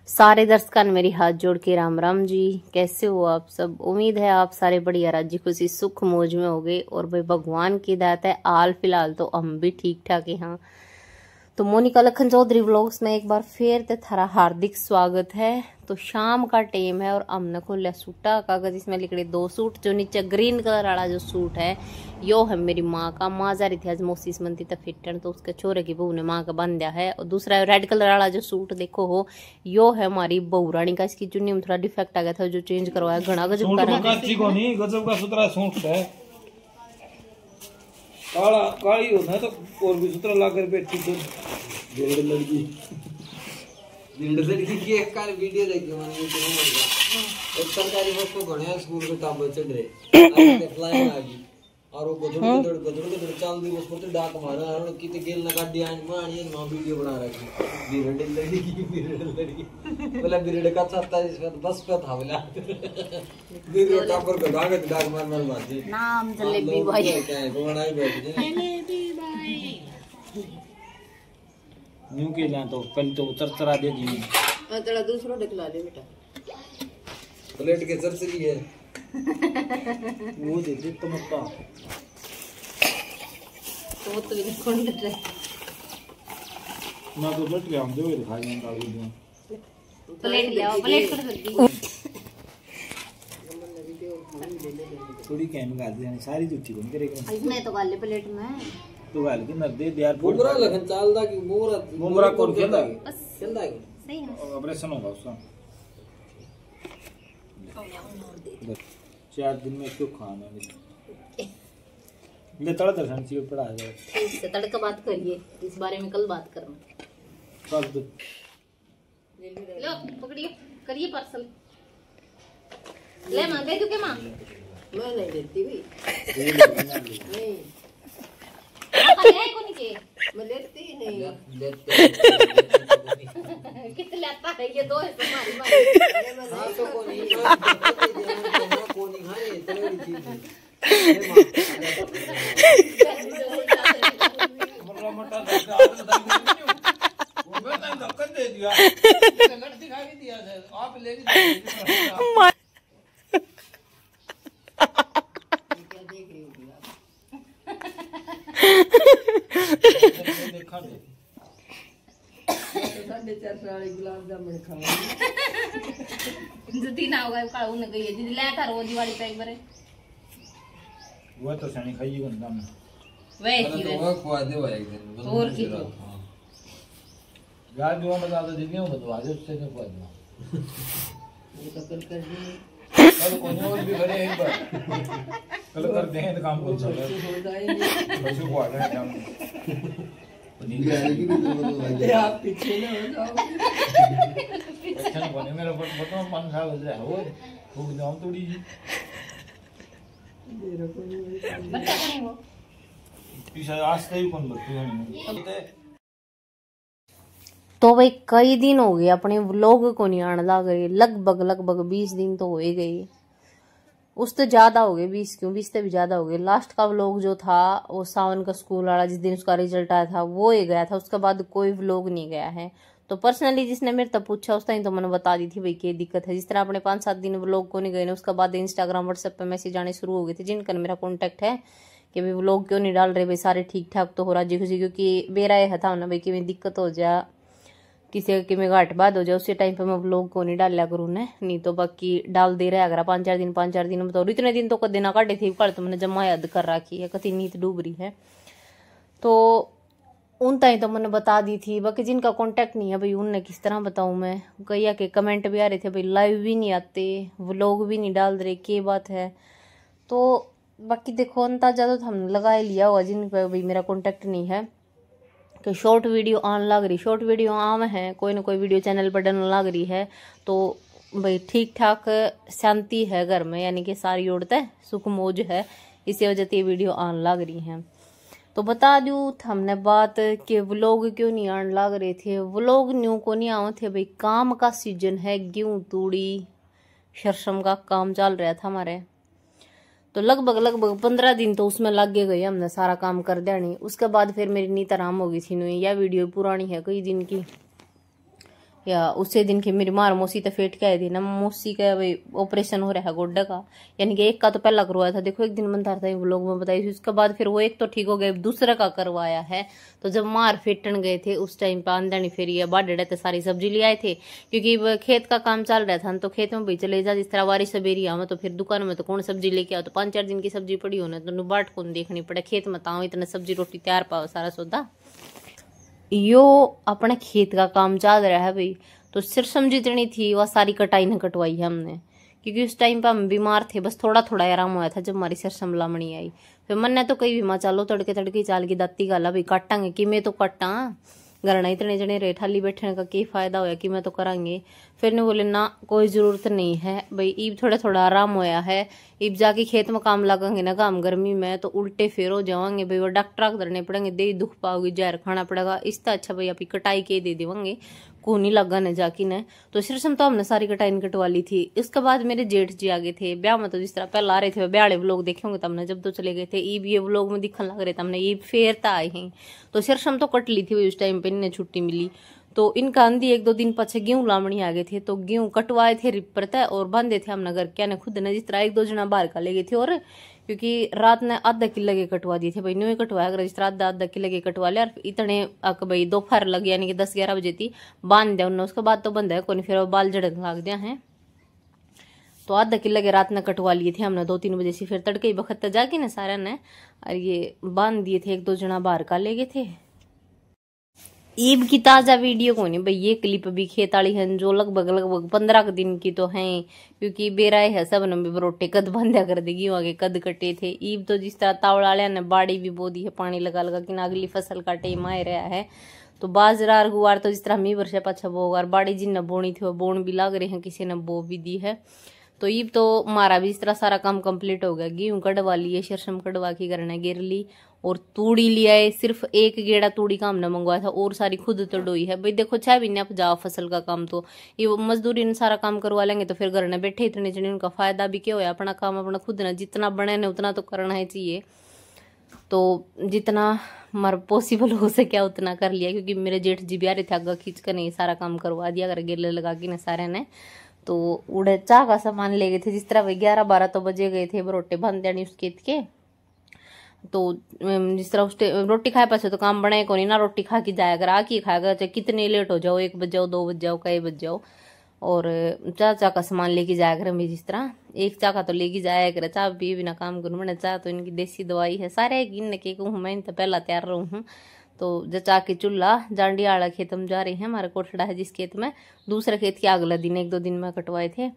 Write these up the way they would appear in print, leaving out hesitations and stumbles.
सारे दर्शकों ने मेरी हाथ जोड़ के राम राम जी। कैसे हो आप सब? उम्मीद है आप सारे बढ़िया राजी खुशी सुख मौज में हो गए। और भाई भगवान की दात है, हाल फिलहाल तो हम भी ठीक ठाक हैं। हाँ, तो मोनिका लखन चौधरी व्लॉग्स में एक बार फिर ते थारा हार्दिक स्वागत है। तो शाम का टाइम है और हमने खोलिया सूटा कागज। इसमें लिखड़े 2 सूट। जो नीचे ग्रीन कलर वाला जो सूट है यो है मेरी माँ का। माँ जा रही थी आज मौसी मंती तक फिटन, तो उसके छोरे की बहू ने माँ का बन दिया है। और दूसरा रेड कलर वाला जो सूट देखो हो यो है हमारी बहू रानी का। इसकी चुन्नी में थोड़ा डिफेक्ट आ गया था जो चेंज करवाया। घना गजब का सुतरा सूट है, काला काली होता है तो और भी सुतरा ला कर बैठी तो लड़की की एक कार वीडियो देखी मैंने यूट्यूब में। एक सरकारी बस को घणे स्कूल के टाबर चढ़ रहे फ्लाइंग आ गई और वो गदड़ चाल दी बस पर डाक मारा और किते गेल ना गाड़ी आन मानी मां वीडियो बना रखी बिरडे लड़की बोला बिरडे का 27 पे बस पे था बोला बिरडे टाबर को डाक मार मारती नाम जलेबी भाई क्या है कौन आई बैठी जलेबी भाई न्यू के ना तो पहले तो चरचरा दे दी तेरा दूसरा दिखला दे बेटा। प्लेट के चरचरी है वो दे दे तो मत तो भी कौन कर रहा है ना तो बैठ गया हम दे दिखाई नहीं डाल दी प्लेट ले आओ प्लेट कर दी थोड़ी कैम गाल दी सारी झूठी कौन करेगा इसमें तो गाल ले प्लेट में तो गाल के नर दे यार बुमरा लखन चालदा की बुमरा कौन खेलता है खेलता है सही है। ऑपरेशन होगा उसका 4 दिन में क्यों खाना ले तड़ा दर्शन चाहिए पड़ा है इससे तड़का बात करिए, इस बारे में कल बात करना। कर दो लो पकड़िए करिए पार्सल ले मां दे दो के मां मैं नहीं देती भाई नहीं ले कोनी के मैं लेती नहीं कितने लेता है ये दो है तुम्हारी मां हां तो कोनी खाने इतने चीज मोटा मोटा वो बेटा धक्का दे दिया लड़ दिखा भी दिया है आप ले लीजिए देखा दे साढ़े 4 वाली गुलाब जामुन खाओ जो तीन होगा काऊ ने गई दीदी ले था रोज वाली पैक भरे वो तो सनी खाइए गंदा में वैसी तो वो खवा दे वो एक दिन और की यार जो बता दो दीदी वो बता दो उससे नहीं खवा दो ये तो कल कर दी कल कोई और भी करे एक बार कल कर दें तो काम कौन सा है बस को आ रहा है नींद आएगी तो आप पीछे ना हो जाओ अच्छा नहीं बने मेरा फोटो 5 साल हो जाए हो फूक जाऊं थोड़ी जी मेरा कोई बच्चा नहीं वो पीछे आज तक कौन बच्चे तो भाई कई दिन हो गए अपने व्लॉग को नहीं आने लग गए। लगभग 20 दिन तो हो ही गए। उस तो ज्यादा हो गए 20 क्यों 20 से भी ज्यादा हो गए। लास्ट का व्लॉग जो था वो सावन का स्कूल वाला जिस दिन उसका रिजल्ट आया था वो ही गया था। उसके बाद कोई व्लॉग नहीं गया है। तो पर्सनली जिसने मेरे तब पूछा उस टाइम तो मैंने बता दी थी भाई क्या दिक्कत है। जिस तरह अपने 5-7 दिन व्लॉग को नहीं गए ना उसके बाद इंस्टाग्राम व्हाट्सएप पे मैसेज आने शुरू हो गए थे जिनका मेरा कॉन्टेक्ट है कि भाई व्लॉग क्यों नहीं डाल रहे भाई सारे ठीक ठाक तो हो रहा जी खुशी। क्योंकि मेरा यह था ना भाई कि दिक्कत हो जाए किसी की में घाट बाद हो जाए उसी टाइम पे मैं व्लॉग को नहीं डालिया करूँ ने। नहीं तो बाकी डाल दे रहा अगर 5-4 दिन बताओ इतने दिन तो कदे ना काटे थी कल तो मैंने जमा याद कर रखी है कति नीत डूब रही है। तो उन ताई तो मैंने बता दी थी। बाकी जिनका कांटेक्ट नहीं है भाई उनने किस तरह बताऊं मैं। कई के कमेंट भी आ रहे थे भाई लाइव भी नहीं आते व्लॉग भी नहीं डाल रहे क्या बात है। तो बाकी देखो अंदाजा तो हमने लगा ही लिया हुआ जिन पर भाई मेरा कॉन्टेक्ट नहीं है कि शॉर्ट वीडियो आने लग रही। शॉर्ट वीडियो आम है कोई ना कोई वीडियो चैनल पर डलने लग रही है तो भाई ठीक ठाक शांति है घर में यानी कि सारी औरतें सुख मौज है। इसी वजह से ये वीडियो आने लग रही हैं। तो बता दूँ हमने बात कि व्लॉग क्यों नहीं आने लग रहे थे। व्लॉग न्यू को नहीं आए थे भाई काम का सीजन है। गेहूँ तूड़ी सरसों का काम चल रहा था हमारे। तो लगभग 15 दिन तो उसमें लग गए हमने सारा काम कर दिया नहीं। उसके बाद फिर मेरी नींद आराम हो गई थी। यह वीडियो पुरानी है कई दिन की, या उससे दिन की मेरी मार मौसी तो फेट के आई थी ना, मौसी का भाई ऑपरेशन हो रहा है गोड्डा का, यानी कि एक का तो पहला करवाया था, देखो एक दिन बनता था वो लोग में बताई थी, उसके बाद फिर वो एक तो ठीक हो गया, दूसरा का करवाया है। तो जब मार फेटन गए थे उस टाइम पे आंदनी फेरी बाढ़ तो सारी सब्जी ले आए थे, क्योंकि खेत का काम चल रहा था, तो खेत में भी चले जा, जिस तरह बारिश सवेरी में तो फिर दुकान में तो कौन सब्जी लेके आओ, तो 5-4 दिन की सब्जी पड़ी होने तो बाट कौन देखनी पड़े, खेत में ताऊ इतना सब्जी रोटी तैयार पाओ सारा सौदा। यो अपने खेत का काम चल रहा है भाई, तो सिरसम जितनी थी वह सारी कटाई न कटवाई है हमने, क्योंकि उस टाइम पे हम बीमार थे, बस थोड़ा थोड़ा आराम हुआ था जब हमारी सिरसम लामणी आई। फिर मन तो कई बीमा चलो तड़के तड़के चाल की दाती गाला भाई काटांगे कि मैं तो काटा गरना इतने जने रे ठाली बैठने का क्या फायदा होया कि मैं तो करांगे। फिर ने बोले ना कोई जरूरत नहीं है भाई, ईब थोड़ा थोड़ा आराम होया है, ईब जाके खेत में काम लगांगे ना, काम गर्मी में तो उल्टे फेर हो जावांगे भाई, वो डॉक्टर करने पड़ेंगे, दे दुख पाओगी, जहर खाना पड़ेगा, इससे अच्छा भाई आप कटाई के दे देवांगे, को नहीं लगा न जाकी न। तो सिरसम तो हमने सारी कटाई कटवा ली थी। इसके बाद मेरे जेठ जी आ गए थे ब्याह में, तो जिस तरह पहले आ रहे थे ब्याह व्लॉग देखे होंगे तमने, जब तो चले गए थे ईब ये व्लॉग में दिखने लग रहे थे हमने, ईब फेरता आए हैं, तो सिरसम तो कट ली थी उस टाइम पे, इन्हें छुट्टी मिली। तो इनका आंधी 1-2 दिन पीछे गेहूं लामणी आ गए थे, तो गेहूं कटवाए थे रिपर तय और बांधे थे हम नगर क्या ने खुद ने, जिस तरह 1-2 जना बाहर का ले गए थे, और क्योंकि रात ने आधा किलो के कटवा दिए थे भाई, न्यू कटवाया अगर जिस तरह आधा किलो के कटवा लिया, इतने अक भाई दोपहर लग यानी कि 10-11 बजे थी बांध दिया उन्होंने, उसके बाद तो बंद है कोई, फिर बाल झड़क लाग दिया है। तो आधा किलो के रात ने कटवा लिए थे हमने 2-3 बजे से, फिर तड़के ही बखत जाके ना सारा ने और ये बांध दिए थे, 1-2 जना बाहर का ले गए थे। ईब की ताजा वीडियो को नहीं भाई, ये क्लिप भी खेत वाली है जो लगभग 15 दिन की तो है, क्योंकि बेराए है सब ने बरोटे कद बंध्या कर देगी वहां के कद कटे थे। ईब तो जिस तरह तावड़ा ने बाड़ी भी बो दी है पानी लगा लगा कि अगली फसल का टाइम आ रहा है, तो बाजरा गुवार तो जिस तरह मी वर्षा पाछा बोगा, बाड़ी जिन बोनी थी वो बोन भी लग रहे हैं, किसी ने बो भी दी है। तो ईब तो हमारा भी इस तरह सारा काम कंप्लीट हो गया, गेहूं कटवा लिए, सिरसम कटवा की करने गिर ली, और तूड़ी लिया है, सिर्फ एक गेड़ा तूड़ी का हमने मंगवाया था, और सारी खुद तो डोई है भाई। देखो 6 महीने आप जाओ फसल का काम, तो ये मजदूरी ने सारा काम करवा लेंगे, तो फिर घर ने बैठे इतने जने उनका फायदा भी क्या होया, अपना काम अपना खुद ना जितना बने ने उतना तो करना है चाहिए, तो जितना हमारा पॉसिबल हो सके उतना कर लिया, क्योंकि मेरे जेठ जी भी आ रहे थे आगा खींच कर नहीं सारा काम करवा दिया अगर गेले लगा के ना सारे ने। तो उड़े चाह का सामान ले गए थे, जिस तरह भाई 11-12 तो बजे गए थे बरोटे बंद देनी उस खेत के, तो जिस तरह उस रोटी खाए पास तो काम बनाए को नहीं ना, रोटी खा के जाया कर, आके खाया कर, चाहे कितने लेट हो जाओ, 1 बज जाओ, 2 बज जाओ, कई बज जाओ, और चाह का सामान लेके जाया कर मैं, जिस तरह एक चाह का तो लेके जाया कर, चाह पी बिना काम करूँ मैंने, चाह तो इनकी देसी दवाई है, सारे गिन के कहूँ मैं तो पहला तैयार रहूँ हूँ। तो जचा के चूल्हा जांडिया वाला खेत में जा रहे हैं, हमारा कोठड़ा है जिस खेत में, दूसरे खेत के अगला दिन 1-2 दिन में कटवाए थे,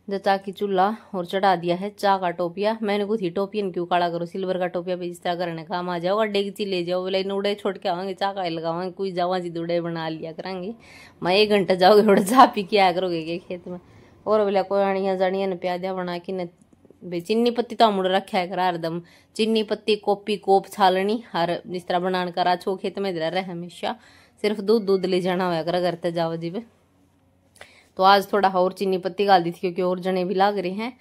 जचा की चूल्हा और चढ़ा दिया है चाह का टोपिया। मैंने कुछ ही टोपियन क्यों काड़ा करो, सिल्वर का टोपिया भी जिस तरह करने काम आ जाओ, और डेगची ले जाओ, बोले उड़े छोड़ के आवांगे चाह का लगावांगे, कोई जावा जी उड़े बना लिया करांगे, मैं 1 घंटा जाओगे थोड़ा चाह पी के आया करोगे के खेत में, और बोले कोई अणिया जड़िया ने प्यादिया बना के न भाई, चीनी पत्ती तो मुड़ रखा है करा हरदम, चीनी पत्ती कॉपी कोप छालनी हर जिस तरह बनाने का राछो खेत में रहे हमेशा, सिर्फ दूध ले जाना होया करा करते जाओ जी। तो आज थोड़ा और चीनी पत्ती डाल दी थी क्योंकि और जने भी लाग रहे हैं,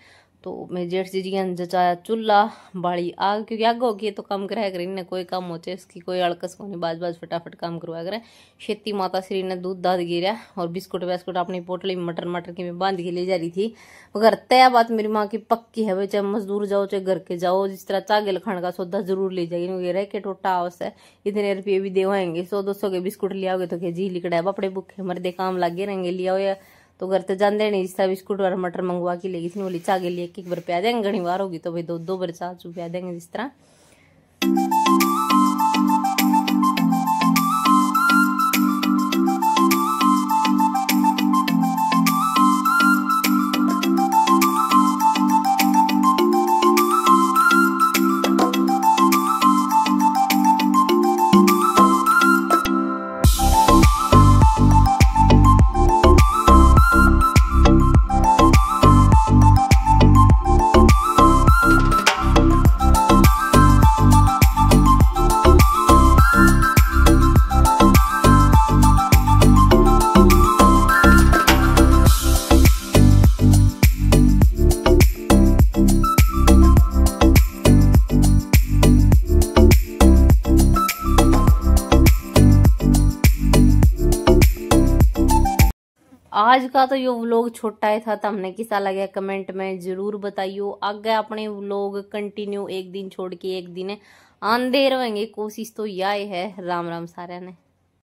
तो मैं जेठ जी जचाया चूल्हा बाड़ी आग, क्योंकि आग होगी तो काम कराया करे ने, कोई काम होचे इसकी कोई अड़कस को नहीं, बाज फटाफट काम करवाया करे। खेती माता श्री ने दूध दाद गिरा और बिस्कुट वैस्कुट अपनी पोटली में मटर की मैं बांध के ले जा रही थी। मगर तय बात मेरी माँ की पक्की है भाई, चाहे मजदूर जाओ चाहे घर के जाओ, जिस तरह चागेल खाने का सौदा जरूर ले जाएगी, क्योंकि रह के टोटा आवश्य है, इतने रुपये भी देवाएंगे, 100-200 के बिस्कुट ले आओगे तो जी लिकड़ा है बापड़े भूखे मरदे काम लगे रहेंगे, लिया या तो घर तो जाते नहीं, जिस तरह बिस्कुट और मटर मंगवा के लेगी थी, बोली चाह के लिए 1 बार प्या देंगे, घनी बार होगी तो भाई 2 बार चाह चू प्या देंगे जिस तरह। आज का तो यो व्लॉग छोटा ही था, तो हमने किसा लगे कमेंट में जरूर बताइयो। आगे अपने व्लॉग कंटिन्यू एक दिन छोड़ के एक दिन आंदे रहेंगे, कोशिश तो यह है। राम राम सारे ने।